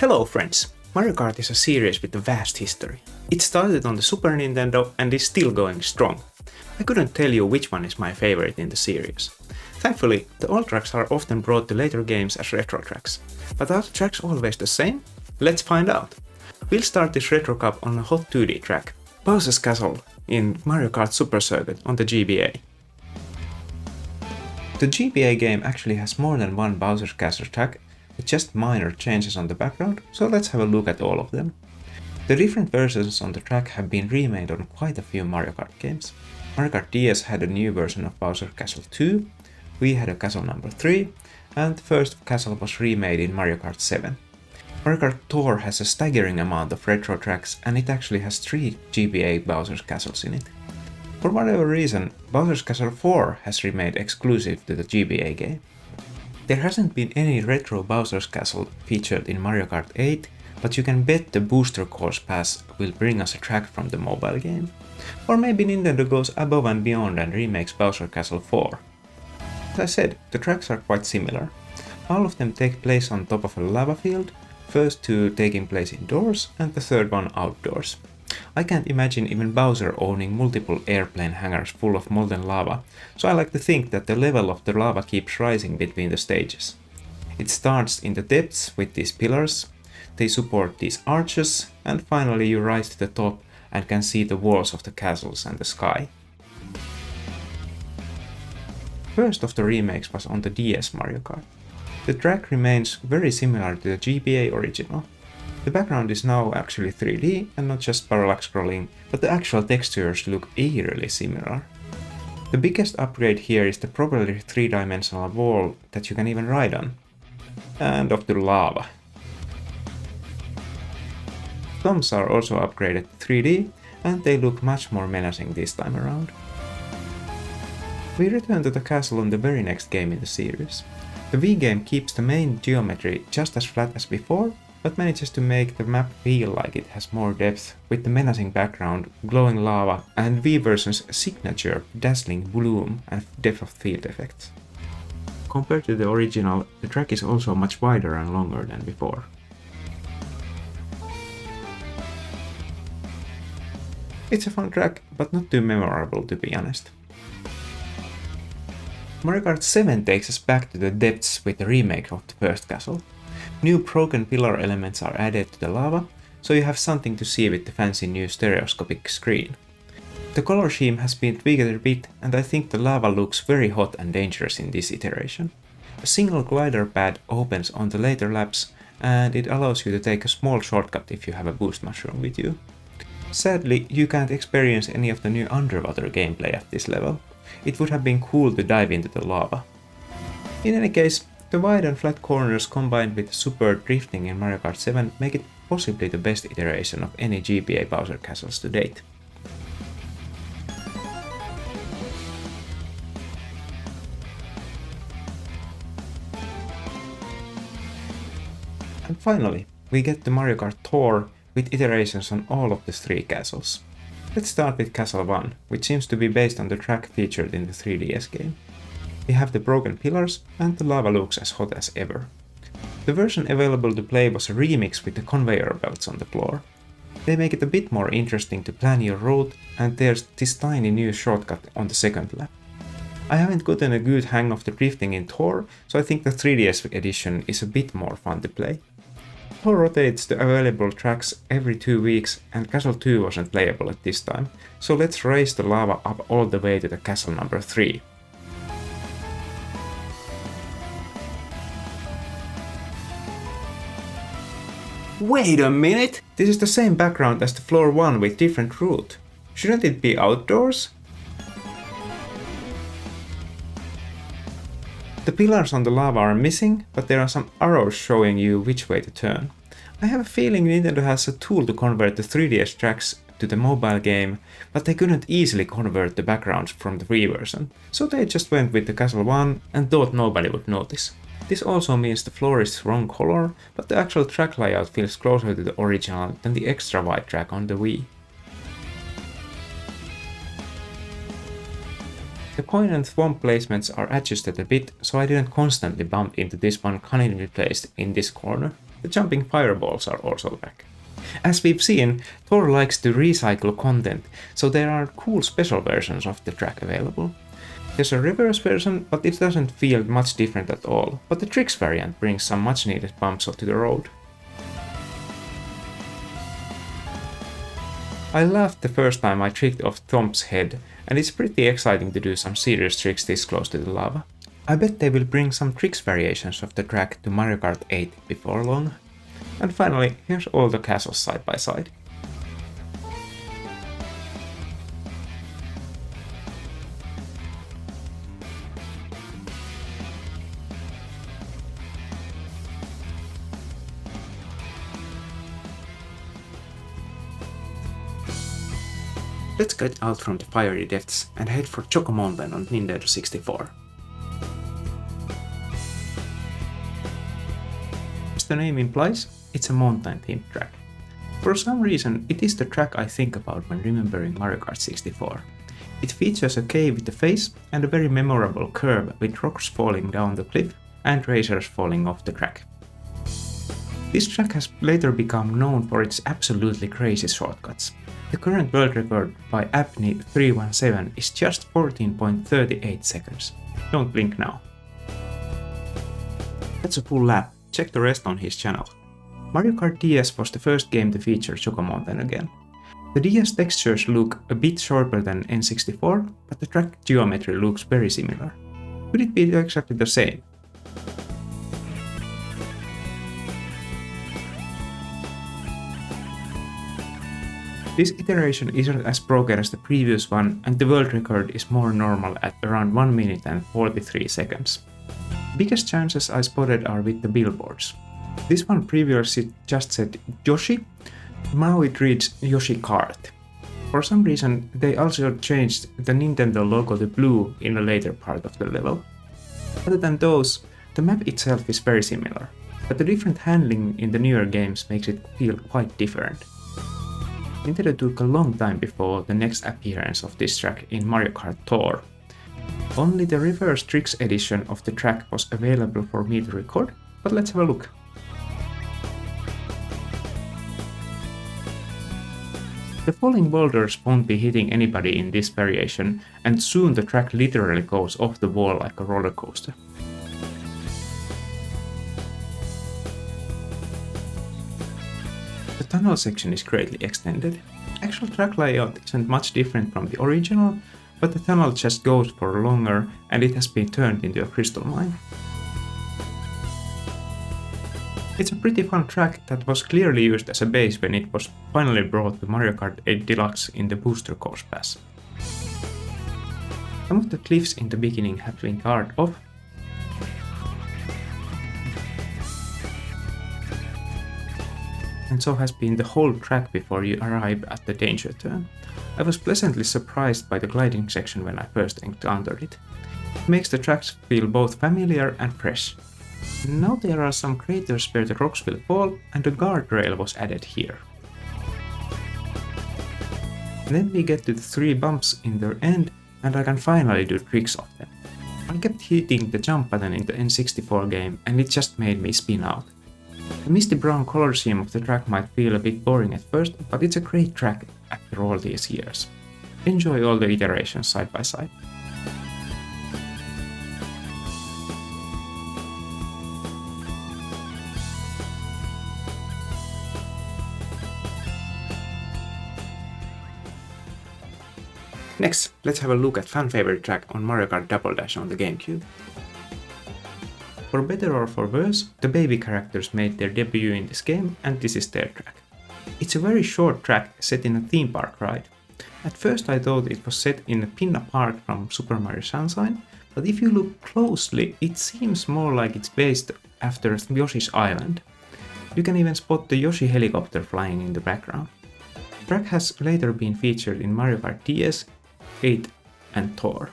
Hello friends! Mario Kart is a series with a vast history. It started on the Super Nintendo and is still going strong. I couldn't tell you which one is my favorite in the series. Thankfully, the old tracks are often brought to later games as retro tracks. But are the tracks always the same? Let's find out! We'll start this Retro Cup on a hot 2D track, Bowser's Castle in Mario Kart Super Circuit on the GBA. The GBA game actually has more than one Bowser's Castle track, with just minor changes on the background, so let's have a look at all of them. The different versions on the track have been remade on quite a few Mario Kart games. Mario Kart DS had a new version of Bowser's Castle 2, we had a Castle number 3, and the first castle was remade in Mario Kart 7. Mario Kart Tour has a staggering amount of retro tracks, and it actually has 3 GBA Bowser's Castles in it. For whatever reason, Bowser's Castle 4 has remained exclusive to the GBA game. There hasn't been any retro Bowser's Castle featured in Mario Kart 8, but you can bet the Booster Course Pass will bring us a track from the mobile game. Or maybe Nintendo goes above and beyond and remakes Bowser's Castle 4. As I said, the tracks are quite similar. All of them take place on top of a lava field, first two taking place indoors and the third one outdoors. I can't imagine even Bowser owning multiple airplane hangars full of molten lava, so I like to think that the level of the lava keeps rising between the stages. It starts in the depths with these pillars, they support these arches, and finally you rise to the top and can see the walls of the castles and the sky. First of the remakes was on the DS Mario Kart. The track remains very similar to the GBA original. The background is now actually 3D and not just parallax scrolling, but the actual textures look eerily similar. The biggest upgrade here is the properly 3-dimensional wall that you can even ride on. And of the lava. Toms are also upgraded to 3D and they look much more menacing this time around. We return to the castle on the very next game in the series. The Wii game keeps the main geometry just as flat as before, but manages to make the map feel like it has more depth with the menacing background, glowing lava, and Wii version's signature dazzling bloom and depth of field effects. Compared to the original, the track is also much wider and longer than before. It's a fun track, but not too memorable to be honest. Mario Kart 7 takes us back to the depths with the remake of the first castle. New broken pillar elements are added to the lava, so you have something to see with the fancy new stereoscopic screen. The color scheme has been tweaked a bit, and I think the lava looks very hot and dangerous in this iteration. A single glider pad opens on the later laps, and it allows you to take a small shortcut if you have a boost mushroom with you. Sadly, you can't experience any of the new underwater gameplay at this level. It would have been cool to dive into the lava. In any case, the wide and flat corners combined with superb drifting in Mario Kart 7 make it possibly the best iteration of any GBA Bowser castles to date. And finally, we get the Mario Kart Tour with iterations on all of the 3 castles. Let's start with Castle 1, which seems to be based on the track featured in the 3DS game. We have the broken pillars, and the lava looks as hot as ever. The version available to play was a remix with the conveyor belts on the floor. They make it a bit more interesting to plan your route, and there's this tiny new shortcut on the second lap. I haven't gotten a good hang of the drifting in Tour, so I think the 3DS edition is a bit more fun to play. Tour rotates the available tracks every 2 weeks, and Castle 2 wasn't playable at this time, so let's raise the lava up all the way to the castle number 3. Wait a minute! This is the same background as the floor 1 with different route. Shouldn't it be outdoors? The pillars on the lava are missing, but there are some arrows showing you which way to turn. I have a feeling Nintendo has a tool to convert the 3DS tracks to the mobile game, but they couldn't easily convert the backgrounds from the Wii version, so they just went with the Castle 1 and thought nobody would notice. This also means the floor is wrong color, but the actual track layout feels closer to the original than the extra wide track on the Wii. The coin and swamp placements are adjusted a bit, so I didn't constantly bump into this one cunningly placed in this corner. The jumping fireballs are also back. As we've seen, Thor likes to recycle content, so there are cool special versions of the track available. There's a reverse version, but it doesn't feel much different at all, but the tricks variant brings some much needed bumps onto the road. I laughed the first time I tricked off Thomp's head, and it's pretty exciting to do some serious tricks this close to the lava. I bet they will bring some tricks variations of the track to Mario Kart 8 before long. And finally, here's all the castles side by side. Let's get out from the fiery depths and head for Choco Mountain on Nintendo 64. As the name implies, it's a mountain-themed track. For some reason, it is the track I think about when remembering Mario Kart 64. It features a cave with a face and a very memorable curve with rocks falling down the cliff and racers falling off the track. This track has later become known for its absolutely crazy shortcuts. The current world record by Apney317 is just 14.38 seconds. Don't blink now. That's a full lap, check the rest on his channel. Mario Kart DS was the first game to feature Choco Mountain again. The DS textures look a bit sharper than N64, but the track geometry looks very similar. Could it be exactly the same? This iteration isn't as broken as the previous one, and the world record is more normal at around 1 minute and 43 seconds. Biggest chances I spotted are with the billboards. This one previously just said Yoshi, now it reads Yoshi Kart. For some reason they also changed the Nintendo logo to blue in the later part of the level. Other than those, the map itself is very similar, but the different handling in the newer games makes it feel quite different. Nintendo took a long time before the next appearance of this track in Mario Kart Tour. Only the reverse tricks edition of the track was available for me to record, but let's have a look. The falling boulders won't be hitting anybody in this variation, and soon the track literally goes off the wall like a roller coaster. The tunnel section is greatly extended. Actual track layout isn't much different from the original, but the tunnel just goes for longer and it has been turned into a crystal mine. It's a pretty fun track that was clearly used as a base when it was finally brought to Mario Kart 8 Deluxe in the Booster Course Pass. Some of the cliffs in the beginning have been guarded off, and so has been the whole track before you arrive at the danger turn. I was pleasantly surprised by the gliding section when I first encountered it. It makes the tracks feel both familiar and fresh. Now there are some craters where the rocks will fall, and a guardrail was added here. Then we get to the 3 bumps in the end, and I can finally do tricks of them. I kept hitting the jump button in the N64 game, and it just made me spin out. The misty brown color scheme of the track might feel a bit boring at first, but it's a great track after all these years. Enjoy all the iterations side by side. Next, let's have a look at fan favorite track on Mario Kart Double Dash on the GameCube. For better or for worse, the baby characters made their debut in this game, and this is their track. It's a very short track set in a theme park ride. At first I thought it was set in a Pinna Park from Super Mario Sunshine, but if you look closely, it seems more like it's based after Yoshi's Island. You can even spot the Yoshi helicopter flying in the background. The track has later been featured in Mario Kart DS, 8 and Tour.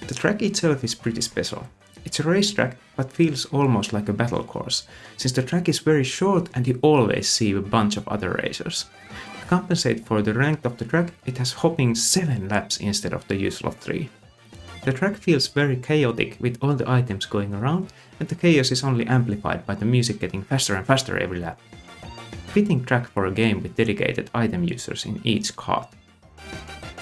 The track itself is pretty special. It's a racetrack, but feels almost like a battle course, since the track is very short and you always see a bunch of other racers. To compensate for the length of the track, it has hopping 7 laps instead of the usual 3. The track feels very chaotic with all the items going around, and the chaos is only amplified by the music getting faster and faster every lap. Fitting track for a game with dedicated item users in each cart.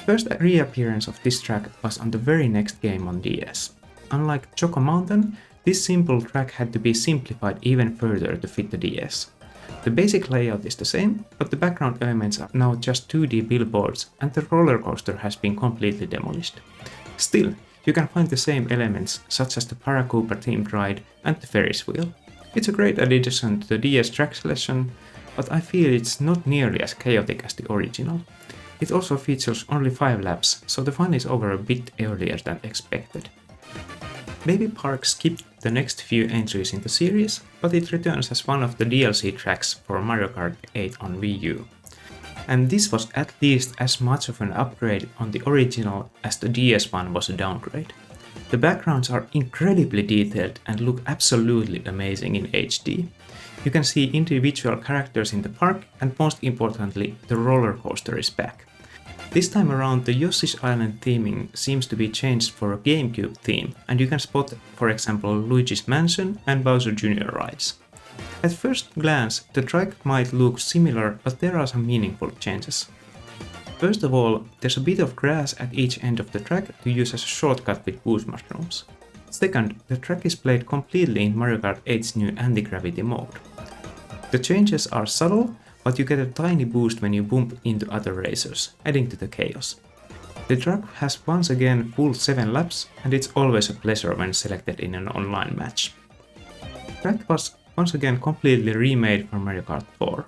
First reappearance of this track was on the very next game on DS. Unlike Choco Mountain, this simple track had to be simplified even further to fit the DS. The basic layout is the same, but the background elements are now just 2D billboards and the roller coaster has been completely demolished. Still, you can find the same elements such as the Paracooper themed ride and the Ferris wheel. It's a great addition to the DS track selection, but I feel it's not nearly as chaotic as the original. It also features only 5 laps, so the fun is over a bit earlier than expected. Baby Park skipped the next few entries in the series, but it returns as one of the DLC tracks for Mario Kart 8 on Wii U. And this was at least as much of an upgrade on the original as the DS one was a downgrade. The backgrounds are incredibly detailed and look absolutely amazing in HD. You can see individual characters in the park, and most importantly, the roller coaster is back. This time around, the Yoshi's Island theming seems to be changed for a GameCube theme, and you can spot, for example, Luigi's Mansion and Bowser Jr. rides. At first glance, the track might look similar, but there are some meaningful changes. First of all, there's a bit of grass at each end of the track to use as a shortcut with boost mushrooms. Second, the track is played completely in Mario Kart 8's new anti-gravity mode. The changes are subtle, but you get a tiny boost when you bump into other racers, adding to the chaos. The track has once again full 7 laps, and it's always a pleasure when selected in an online match. The track was once again completely remade for Mario Kart 4.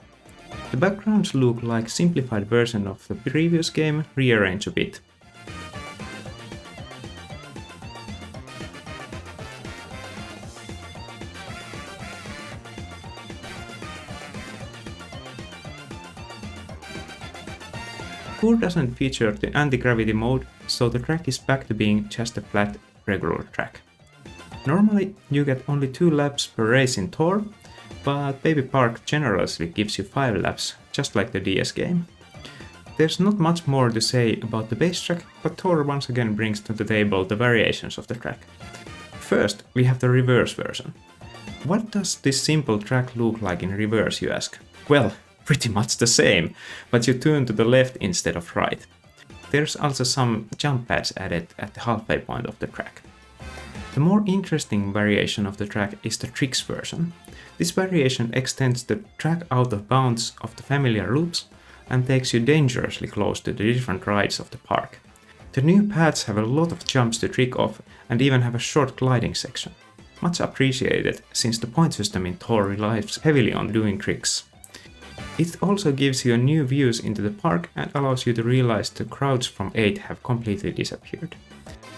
The backgrounds look like simplified version of the previous game, rearranged a bit. Tour doesn't feature the anti-gravity mode, so the track is back to being just a flat, regular track. Normally, you get only 2 laps per race in Tour, but Baby Park generously gives you 5 laps, just like the DS game. There's not much more to say about the base track, but Tour once again brings to the table the variations of the track. First, we have the reverse version. What does this simple track look like in reverse, you ask? Well, pretty much the same, but you turn to the left instead of right. There's also some jump pads added at the halfway point of the track. The more interesting variation of the track is the tricks version. This variation extends the track out of bounds of the familiar loops and takes you dangerously close to the different rides of the park. The new pads have a lot of jumps to trick off and even have a short gliding section. Much appreciated, since the point system in Tour relies heavily on doing tricks. It also gives you new views into the park and allows you to realize the crowds from 8 have completely disappeared.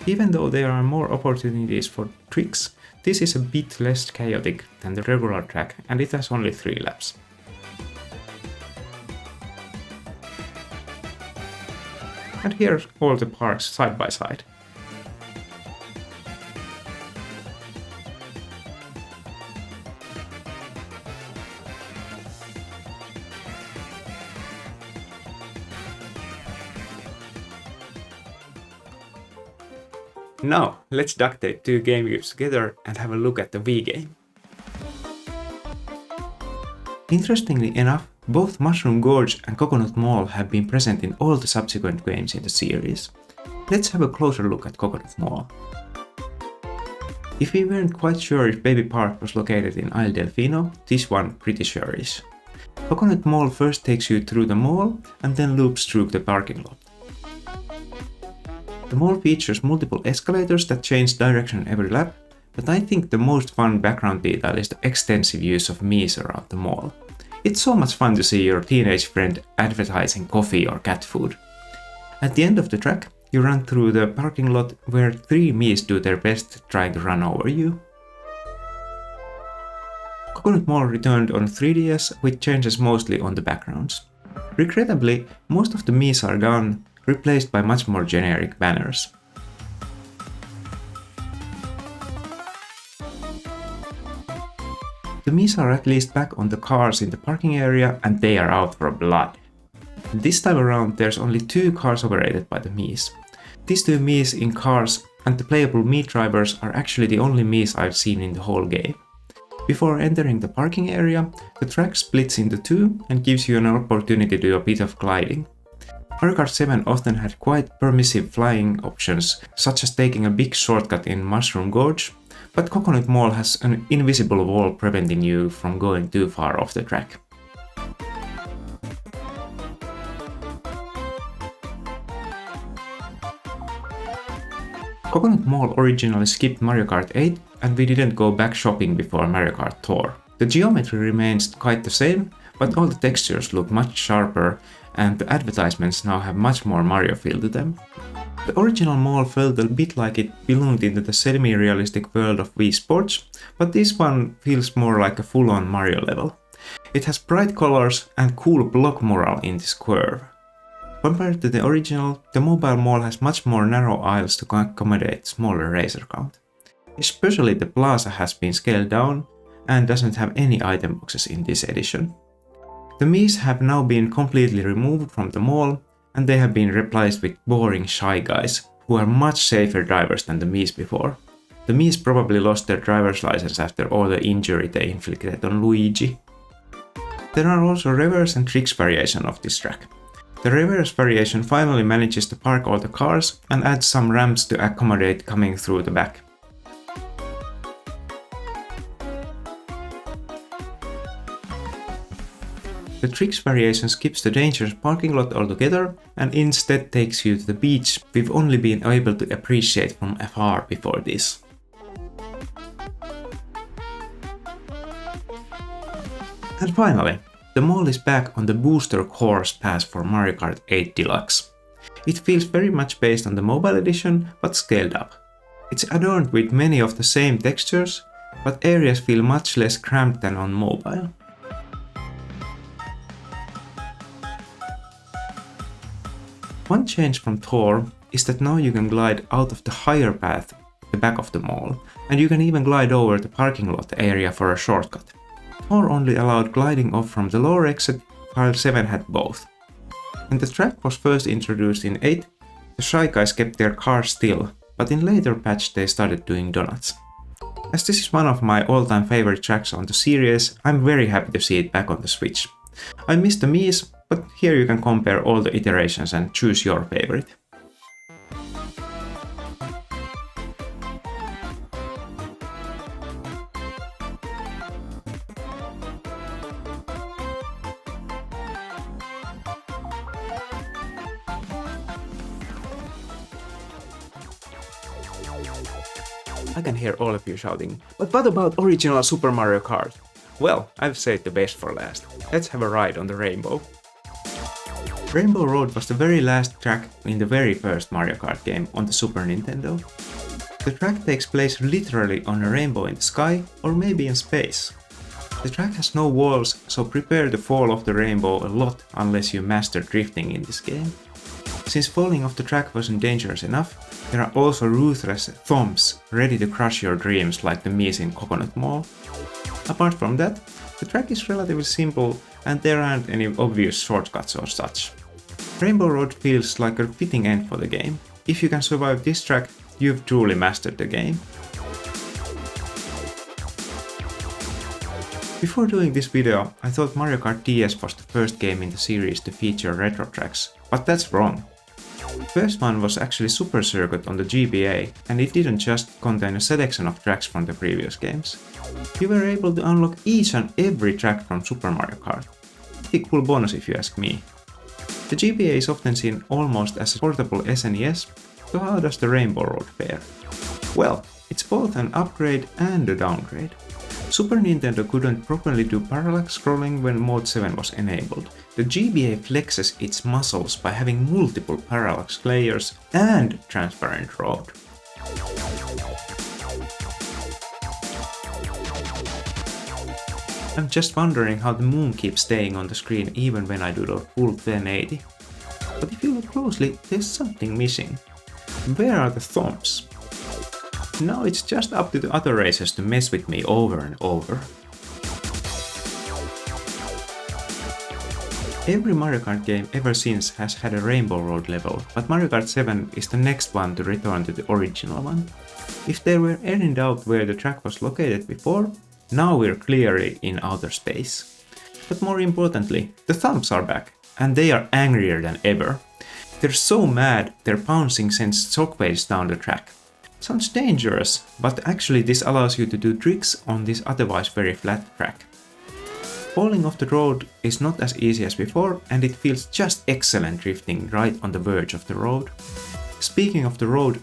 Even though there are more opportunities for tricks, this is a bit less chaotic than the regular track, and it has only 3 laps. And here's all the parks side by side. Now, let's duct tape 2 GameCubes together and have a look at the Wii game. Interestingly enough, both Mushroom Gorge and Coconut Mall have been present in all the subsequent games in the series. Let's have a closer look at Coconut Mall. If we weren't quite sure if Baby Park was located in Isle Delfino, this one pretty sure is. Coconut Mall first takes you through the mall and then loops through the parking lot. The mall features multiple escalators that change direction every lap, but I think the most fun background detail is the extensive use of Miis around the mall. It's so much fun to see your teenage friend advertising coffee or cat food. At the end of the track, you run through the parking lot where 3 Miis do their best trying to run over you. Coconut Mall returned on 3DS with changes mostly on the backgrounds. Regrettably, most of the Miis are gone, replaced by much more generic banners. The Miis are at least back on the cars in the parking area and they are out for blood. This time around there's only 2 cars operated by the Miis. These 2 Miis in cars and the playable Mii drivers are actually the only Miis I've seen in the whole game. Before entering the parking area, the track splits into two and gives you an opportunity to do a bit of gliding. Mario Kart 7 often had quite permissive flying options, such as taking a big shortcut in Mushroom Gorge, but Coconut Mall has an invisible wall preventing you from going too far off the track. Coconut Mall originally skipped Mario Kart 8 and we didn't go back shopping before Mario Kart Tour. The geometry remains quite the same, but all the textures look much sharper and the advertisements now have much more Mario feel to them. The original mall felt a bit like it belonged into the semi-realistic world of Wii Sports, but this one feels more like a full-on Mario level. It has bright colors and cool block mural in this curve. Compared to the original, the mobile mall has much more narrow aisles to accommodate smaller racer count. Especially the plaza has been scaled down and doesn't have any item boxes in this edition. The Miis have now been completely removed from the mall and they have been replaced with boring shy guys who are much safer drivers than the Miis before. The Miis probably lost their driver's license after all the injury they inflicted on Luigi. There are also reverse and tricks variation of this track. The reverse variation finally manages to park all the cars and adds some ramps to accommodate coming through the back. The tricks variation skips the dangerous parking lot altogether and instead takes you to the beach we've only been able to appreciate from afar before this. And finally, the mall is back on the booster course pass for Mario Kart 8 Deluxe. It feels very much based on the mobile edition, but scaled up. It's adorned with many of the same textures, but areas feel much less cramped than on mobile. One change from Tour is that now you can glide out of the higher path at the back of the mall, and you can even glide over the parking lot area for a shortcut. Tour only allowed gliding off from the lower exit, while 7 had both. When the track was first introduced in 8, the Shy Guys kept their cars still, but in later patch they started doing donuts. As this is one of my all-time favorite tracks on the series, I'm very happy to see it back on the Switch. I miss the Miis, but here you can compare all the iterations and choose your favorite. I can hear all of you shouting, but what about original Super Mario Kart? Well, I've saved the best for last. Let's have a ride on the Rainbow. Rainbow Road was the very last track in the very first Mario Kart game on the Super Nintendo. The track takes place literally on a rainbow in the sky or maybe in space. The track has no walls, so prepare to fall off the rainbow a lot unless you master drifting in this game. Since falling off the track wasn't dangerous enough, there are also ruthless thumps ready to crush your dreams like the Miis in Coconut Mall. Apart from that, the track is relatively simple and there aren't any obvious shortcuts or such. Rainbow Road feels like a fitting end for the game. If you can survive this track, you've truly mastered the game. Before doing this video, I thought Mario Kart DS was the first game in the series to feature retro tracks, but that's wrong. The first one was actually Super Circuit on the GBA, and it didn't just contain a selection of tracks from the previous games. You were able to unlock each and every track from Super Mario Kart. Pretty cool bonus if you ask me. The GBA is often seen almost as a portable SNES, so how does the Rainbow Road fare? Well, it's both an upgrade and a downgrade. Super Nintendo couldn't properly do parallax scrolling when Mode 7 was enabled. The GBA flexes its muscles by having multiple parallax layers and transparent road. I'm just wondering how the moon keeps staying on the screen even when I do the full 1080. But if you look closely, there's something missing. Where are the thumbs? Now it's just up to the other racers to mess with me over and over. Every Mario Kart game ever since has had a Rainbow Road level, but Mario Kart 7 is the next one to return to the original one. If there were any doubt where the track was located before, now we're clearly in outer space. But more importantly, the Thumps are back, and they are angrier than ever. They're so mad, their pouncing sends shockwaves down the track. Sounds dangerous, but actually this allows you to do tricks on this otherwise very flat track. Falling off the road is not as easy as before, and it feels just excellent drifting right on the verge of the road. Speaking of the road,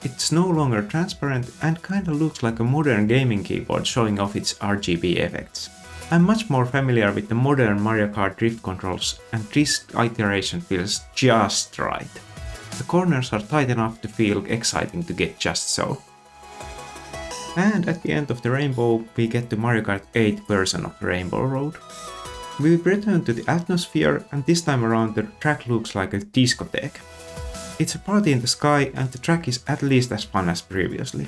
it's no longer transparent and kinda looks like a modern gaming keyboard showing off its RGB effects. I'm much more familiar with the modern Mario Kart drift controls, and this iteration feels just right. The corners are tight enough to feel exciting to get just so. And at the end of the rainbow, we get the Mario Kart 8 version of the Rainbow Road. We've returned to the atmosphere, and this time around the track looks like a discotheque. It's a party in the sky, and the track is at least as fun as previously.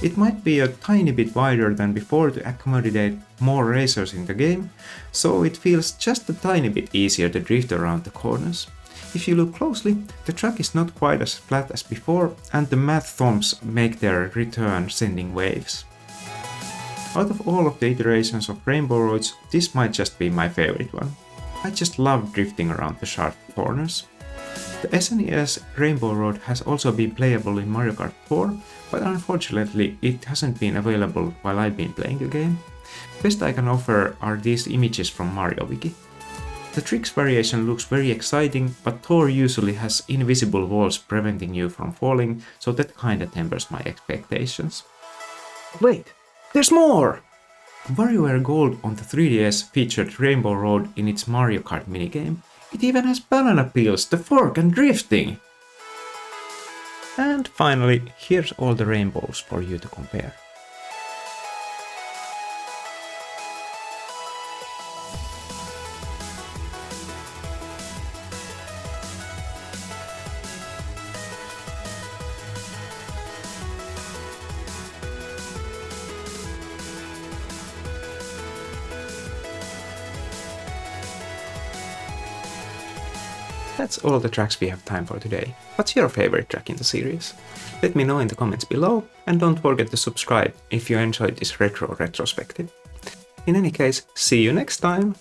It might be a tiny bit wider than before to accommodate more racers in the game, so it feels just a tiny bit easier to drift around the corners. If you look closely, the track is not quite as flat as before, and the math thumps make their return sending waves. Out of all of the iterations of Rainbow Roads, this might just be my favorite one. I just love drifting around the sharp corners. The SNES Rainbow Road has also been playable in Mario Kart 4, but unfortunately it hasn't been available while I've been playing the game. Best I can offer are these images from Mario Wiki. The tricks variation looks very exciting, but Thor usually has invisible walls preventing you from falling, so that kinda tempers my expectations. Wait, there's more! WarioWare Gold on the 3DS featured Rainbow Road in its Mario Kart minigame. It even has banana peels, the fork and drifting! And finally, here's all the rainbows for you to compare. That's all the tracks we have time for today. What's your favorite track in the series? Let me know in the comments below, and don't forget to subscribe if you enjoyed this retro retrospective. In any case, see you next time!